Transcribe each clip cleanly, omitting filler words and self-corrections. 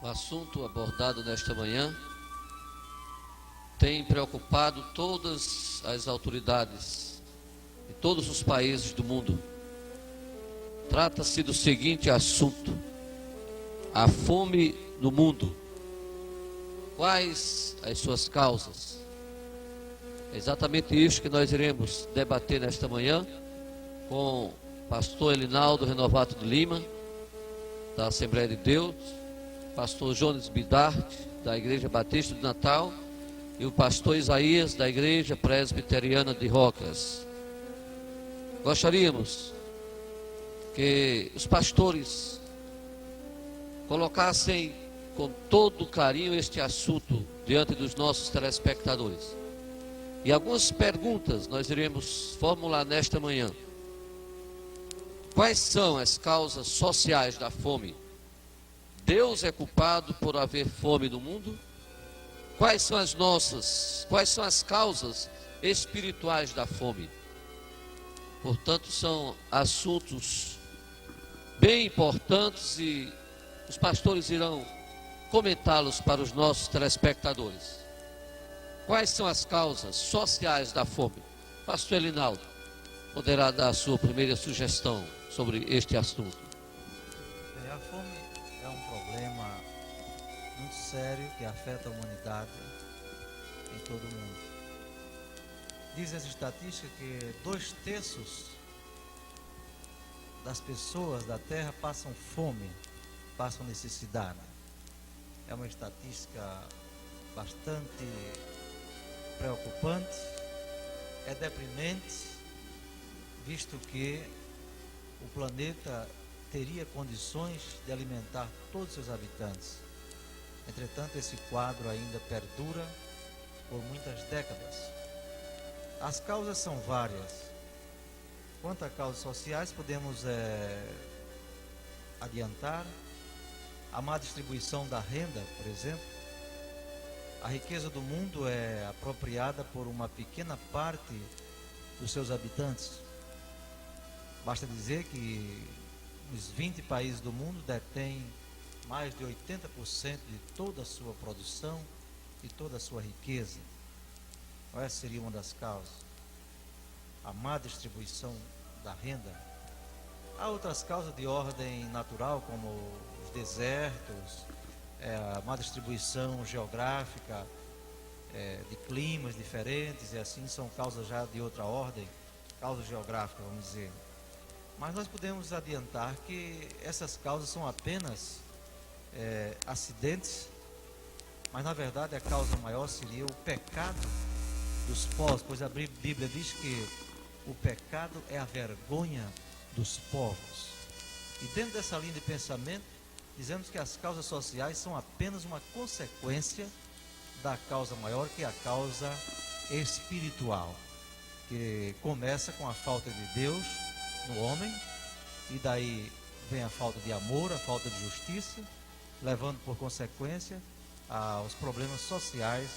O assunto abordado nesta manhã tem preocupado todas as autoridades de todos os países do mundo. Trata-se do seguinte assunto: a fome no mundo. Quais as suas causas? É exatamente isso que nós iremos debater nesta manhã com o pastor Elinaldo Renovato de Lima, da Assembleia de Deus, pastor Jones Bidarte, da Igreja Batista de Natal, e o pastor Isaías, da Igreja Presbiteriana de Rocas. Gostaríamos que os pastores colocassem com todo carinho este assunto diante dos nossos telespectadores. E algumas perguntas nós iremos formular nesta manhã. Quais são as causas sociais da fome? Deus é culpado por haver fome no mundo? Quais são as causas espirituais da fome? Portanto, são assuntos bem importantes e os pastores irão comentá-los para os nossos telespectadores. Quais são as causas sociais da fome? Pastor Elinaldo poderá dar a sua primeira sugestão sobre este assunto. A fome é um problema muito sério que afeta a humanidade em todo o mundo. Dizem as estatísticas que 2/3 das pessoas da Terra passam fome, passam necessidade. É uma estatística bastante preocupante, é deprimente, visto que o planeta teria condições de alimentar todos os seus habitantes. Entretanto, esse quadro ainda perdura por muitas décadas. As causas são várias. Quanto a causas sociais, podemos adiantar a má distribuição da renda, por exemplo. A riqueza do mundo é apropriada por uma pequena parte dos seus habitantes. Basta dizer que os 20 países do mundo detêm mais de 80% de toda a sua produção e toda a sua riqueza. Essa seria uma das causas. A má distribuição da renda. Há outras causas de ordem natural, como os desertos, a má distribuição geográfica, de climas diferentes, e assim são causas já de outra ordem, causas geográficas, vamos dizer. Mas nós podemos adiantar que essas causas são apenas acidentes, mas na verdade a causa maior seria o pecado dos povos, pois a Bíblia diz que o pecado é a vergonha dos povos. E dentro dessa linha de pensamento, dizemos que as causas sociais são apenas uma consequência da causa maior, que é a causa espiritual, que começa com a falta de Deus no homem, e daí vem a falta de amor, a falta de justiça, levando por consequência aos problemas sociais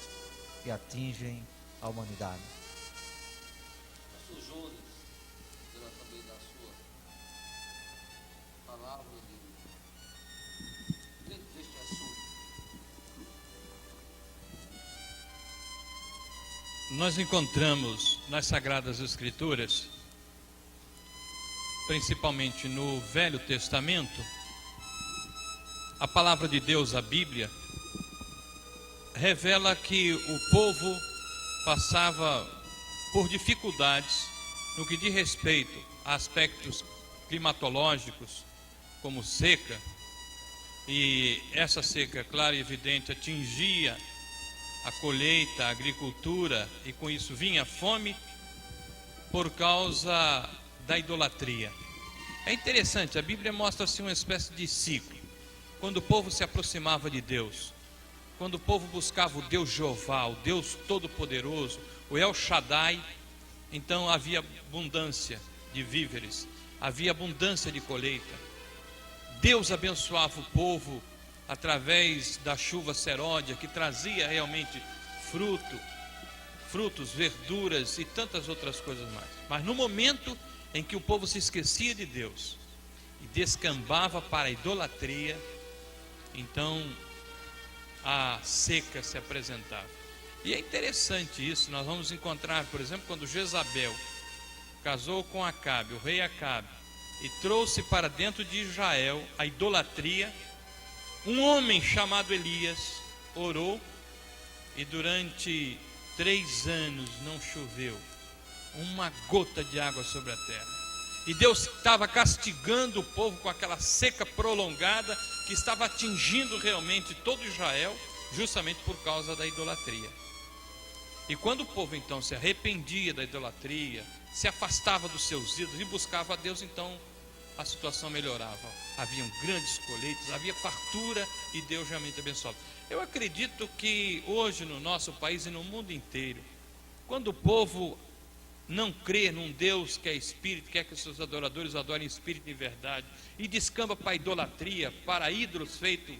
que atingem a humanidade. Pastor Jones, poderá também dar a sua palavra dentro deste assunto. Nós encontramos nas Sagradas Escrituras, principalmente no Velho Testamento, a palavra de Deus, a Bíblia, revela que o povo passava por dificuldades no que diz respeito a aspectos climatológicos, como seca, e essa seca, claro e evidente, atingia a colheita, a agricultura, e com isso vinha a fome por causa da idolatria. É interessante, a Bíblia mostra assim uma espécie de ciclo. Quando o povo se aproximava de Deus, quando o povo buscava o Deus Jeová, o Deus Todo-Poderoso, o El Shaddai, então havia abundância de víveres, havia abundância de colheita. Deus abençoava o povo através da chuva seródia, que trazia realmente frutos, verduras e tantas outras coisas mais. Mas no momento em que o povo se esquecia de Deus e descambava para a idolatria, então a seca se apresentava. E é interessante isso, nós vamos encontrar, por exemplo, quando Jezabel casou com Acabe, o rei Acabe, e trouxe para dentro de Israel a idolatria, um homem chamado Elias orou, e durante 3 anos não choveu uma gota de água sobre a terra. E Deus estava castigando o povo com aquela seca prolongada que estava atingindo realmente todo Israel, justamente por causa da idolatria. E quando o povo então se arrependia da idolatria, se afastava dos seus ídolos e buscava a Deus, então a situação melhorava. Haviam grandes colheitas, havia fartura e Deus realmente abençoava. Eu acredito que hoje no nosso país e no mundo inteiro, quando o povo não crê num Deus que é espírito, quer que os seus adoradores adorem espírito e verdade, e descamba para a idolatria, para ídolos feitos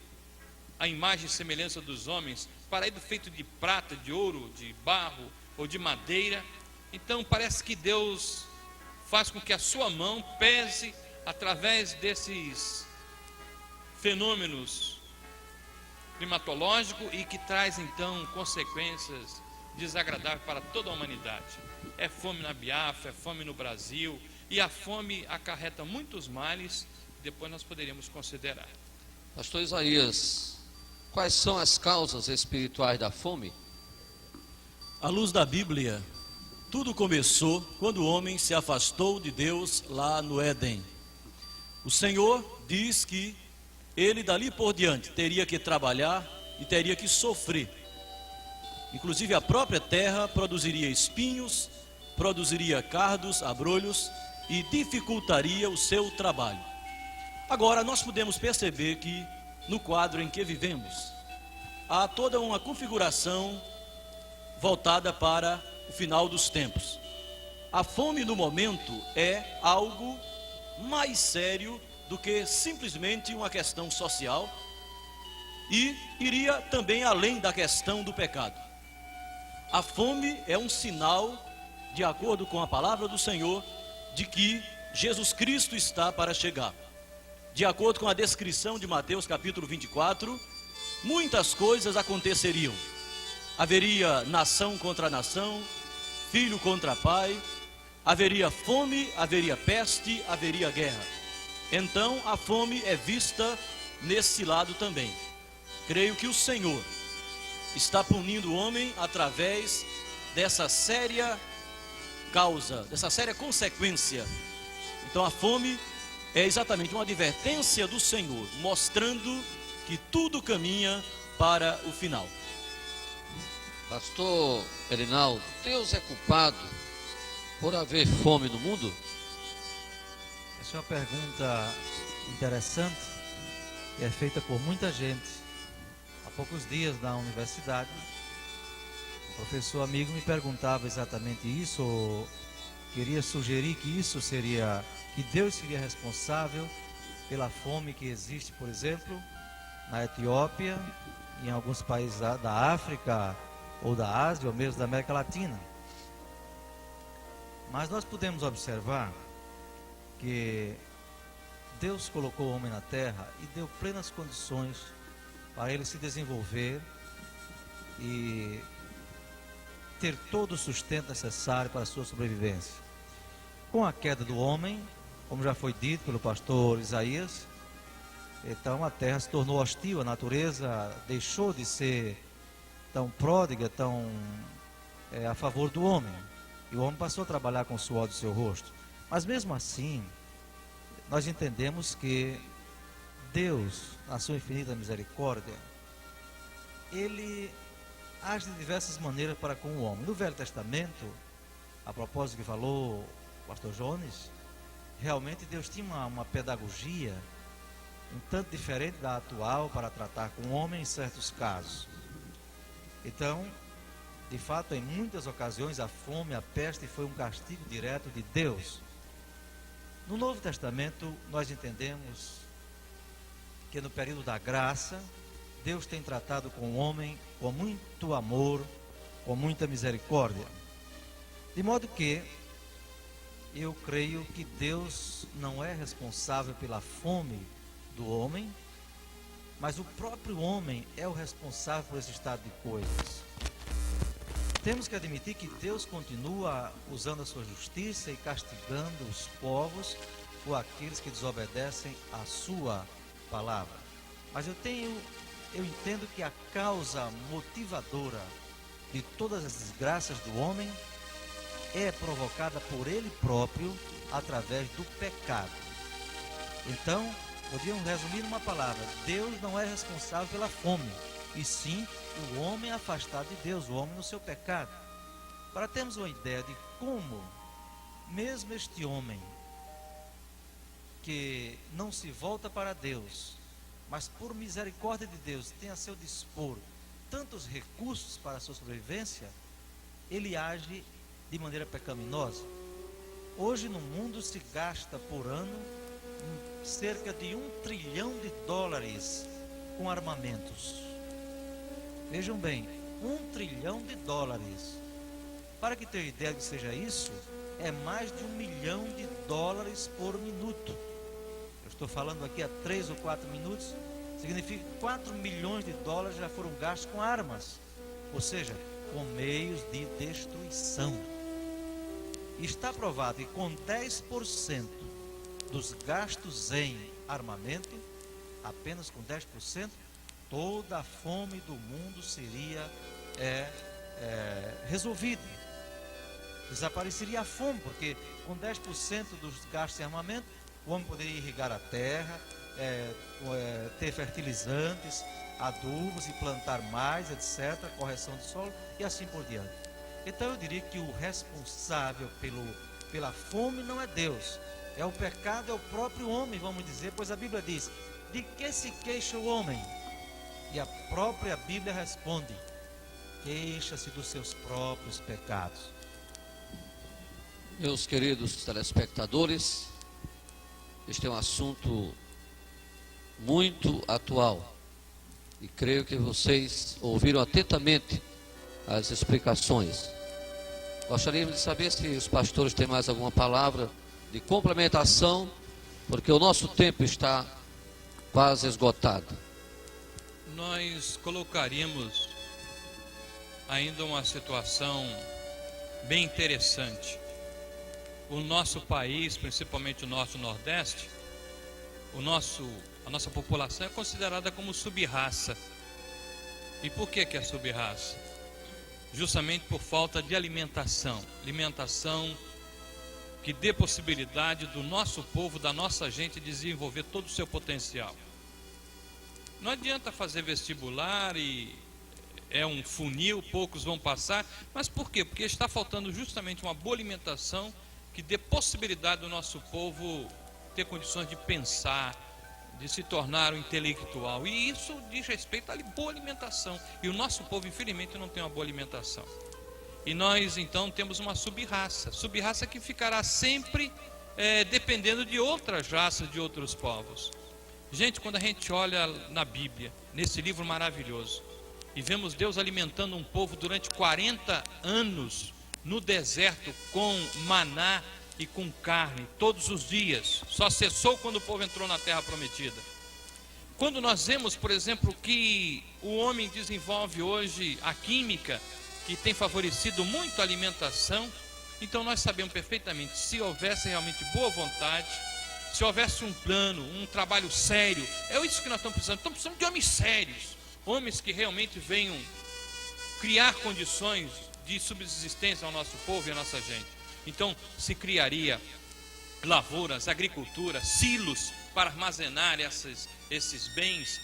à imagem e semelhança dos homens, para ídolos feitos de prata, de ouro, de barro ou de madeira, então parece que Deus faz com que a sua mão pese através desses fenômenos climatológicos e que traz então consequências desagradáveis para toda a humanidade. É fome na Biafra, é fome no Brasil, e a fome acarreta muitos males que depois nós poderíamos considerar. Pastor Isaías, quais são as causas espirituais da fome? À luz da Bíblia, tudo começou quando o homem se afastou de Deus lá no Éden. O Senhor diz que ele dali por diante teria que trabalhar e teria que sofrer. Inclusive a própria terra produziria espinhos, produziria cardos, abrolhos e dificultaria o seu trabalho. Agora nós podemos perceber que no quadro em que vivemos há toda uma configuração voltada para o final dos tempos. A fome no momento é algo mais sério do que simplesmente uma questão social e iria também além da questão do pecado. A fome é um sinal, de acordo com a palavra do Senhor, de que Jesus Cristo está para chegar. De acordo com a descrição de Mateus capítulo 24, muitas coisas aconteceriam. Haveria nação contra nação, filho contra pai, haveria fome, haveria peste, haveria guerra. Então a fome é vista nesse lado também. Creio que o Senhor está punindo o homem através dessa séria causa, dessa séria consequência. Então a fome é exatamente uma advertência do Senhor, mostrando que tudo caminha para o final. Pastor Erinaldo, Deus é culpado por haver fome no mundo? Essa é uma pergunta interessante e é feita por muita gente. Há poucos dias na universidade, um professor amigo me perguntava exatamente isso, ou queria sugerir que isso seria, que Deus seria responsável pela fome que existe, por exemplo, na Etiópia, em alguns países da África, ou da Ásia, ou mesmo da América Latina. Mas nós podemos observar que Deus colocou o homem na terra e deu plenas condições para ele se desenvolver e ter todo o sustento necessário para a sua sobrevivência. Com a queda do homem, como já foi dito pelo pastor Isaías, então a terra se tornou hostil, a natureza deixou de ser tão pródiga, tão a favor do homem. E o homem passou a trabalhar com o suor do seu rosto. Mas mesmo assim, nós entendemos que Deus, na sua infinita misericórdia, Ele age de diversas maneiras para com o homem. No Velho Testamento, a propósito que falou o pastor Jones, realmente Deus tinha uma pedagogia um tanto diferente da atual para tratar com o homem em certos casos. Então, de fato, em muitas ocasiões, a fome, a peste foi um castigo direto de Deus. No Novo Testamento, nós entendemos que no período da graça, Deus tem tratado com o homem com muito amor, com muita misericórdia. De modo que, eu creio que Deus não é responsável pela fome do homem, mas o próprio homem é o responsável por esse estado de coisas. Temos que admitir que Deus continua usando a sua justiça e castigando os povos ou aqueles que desobedecem à sua palavra. Mas eu entendo que a causa motivadora de todas as desgraças do homem é provocada por ele próprio através do pecado. Então, podíamos resumir numa palavra: Deus não é responsável pela fome, e sim o homem afastado de Deus, o homem no seu pecado. Para termos uma ideia de como, mesmo este homem que não se volta para Deus, mas por misericórdia de Deus tem a seu dispor tantos recursos para a sua sobrevivência, ele age de maneira pecaminosa. Hoje no mundo se gasta por ano cerca de US$ 1 trilhão com armamentos. Vejam bem, US$ 1 trilhão. Para que tenha ideia que seja isso, é mais de US$ 1 milhão por minuto. Eu estou falando aqui há 3 ou 4 minutos, significa que US$ 4 milhões já foram gastos com armas, ou seja, com meios de destruição. E está provado que com 10% dos gastos em armamento, apenas com 10%, toda a fome do mundo seria resolvida. Desapareceria a fome, porque com 10% dos gastos em armamento, o homem poderia irrigar a terra, ter fertilizantes, adubos e plantar mais, etc., correção de solo e assim por diante. Então eu diria que o responsável pela fome não é Deus, é o pecado, é o próprio homem, vamos dizer, pois a Bíblia diz: de que se queixa o homem? E a própria Bíblia responde: queixa-se dos seus próprios pecados. Meus queridos telespectadores, este é um assunto muito atual e creio que vocês ouviram atentamente as explicações. Gostaríamos de saber se os pastores têm mais alguma palavra de complementação, porque o nosso tempo está quase esgotado. Nós colocaríamos ainda uma situação bem interessante. O nosso país, principalmente o nosso Nordeste, a nossa população é considerada como sub-raça. E por que é sub-raça? Justamente por falta de alimentação que dê possibilidade do nosso povo, da nossa gente desenvolver todo o seu potencial. Não adianta fazer vestibular e é um funil, poucos vão passar, mas por quê? Porque está faltando justamente uma boa alimentação que dê possibilidade do nosso povo ter condições de pensar, de se tornar um intelectual, e isso diz respeito à boa alimentação, e o nosso povo infelizmente não tem uma boa alimentação, e nós então temos uma sub-raça que ficará sempre dependendo de outras raças, de outros povos. Gente, quando a gente olha na Bíblia, nesse livro maravilhoso, e vemos Deus alimentando um povo durante 40 anos no deserto com maná e com carne todos os dias, só cessou quando o povo entrou na terra prometida. Quando nós vemos, por exemplo, que o homem desenvolve hoje a química, que tem favorecido muito a alimentação, então nós sabemos perfeitamente, se houvesse realmente boa vontade, se houvesse um plano, um trabalho sério, é isso que nós estamos precisando de homens sérios, homens que realmente venham criar condições de subsistência ao nosso povo e à nossa gente. Então se criaria lavouras, agricultura, silos para armazenar esses bens,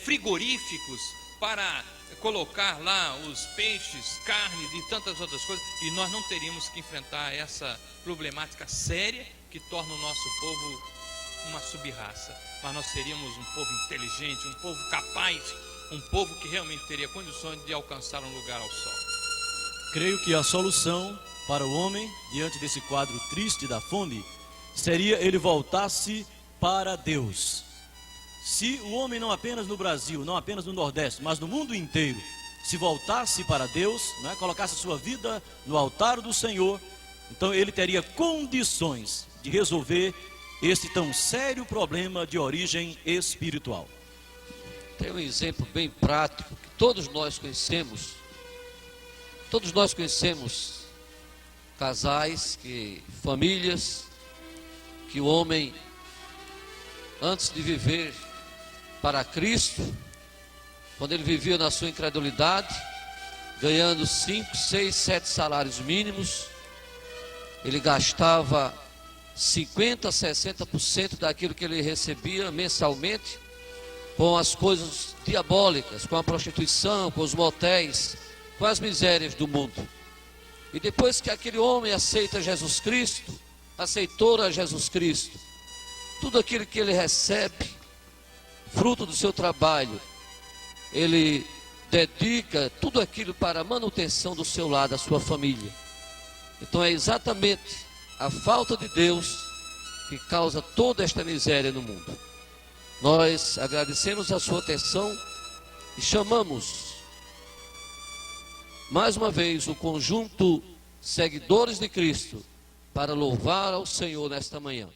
frigoríficos para colocar lá os peixes, carne e tantas outras coisas, e nós não teríamos que enfrentar essa problemática séria que torna o nosso povo uma sub-raça, mas nós seríamos um povo inteligente, um povo capaz, um povo que realmente teria condições de alcançar um lugar ao sol. Creio que a solução para o homem, diante desse quadro triste da fome, seria ele voltar-se para Deus. Se o homem não apenas no Brasil, não apenas no Nordeste, mas no mundo inteiro, se voltasse para Deus, né, colocasse sua vida no altar do Senhor, então ele teria condições de resolver esse tão sério problema de origem espiritual. tem um exemplo bem prático que todos nós conhecemos. Todos nós conhecemos casais, famílias, que o homem, antes de viver para Cristo, quando ele vivia na sua incredulidade, ganhando 5, 6, 7 salários mínimos, ele gastava 50%, 60% daquilo que ele recebia mensalmente com as coisas diabólicas, com a prostituição, com os motéis, com as misérias do mundo. E depois que aquele homem aceita Jesus Cristo, aceitou a Jesus Cristo, tudo aquilo que ele recebe, fruto do seu trabalho, ele dedica tudo aquilo para a manutenção do seu lar, da sua família. Então é exatamente a falta de Deus que causa toda esta miséria no mundo. Nós agradecemos a sua atenção e chamamos mais uma vez o conjunto seguidores de Cristo para louvar ao Senhor nesta manhã.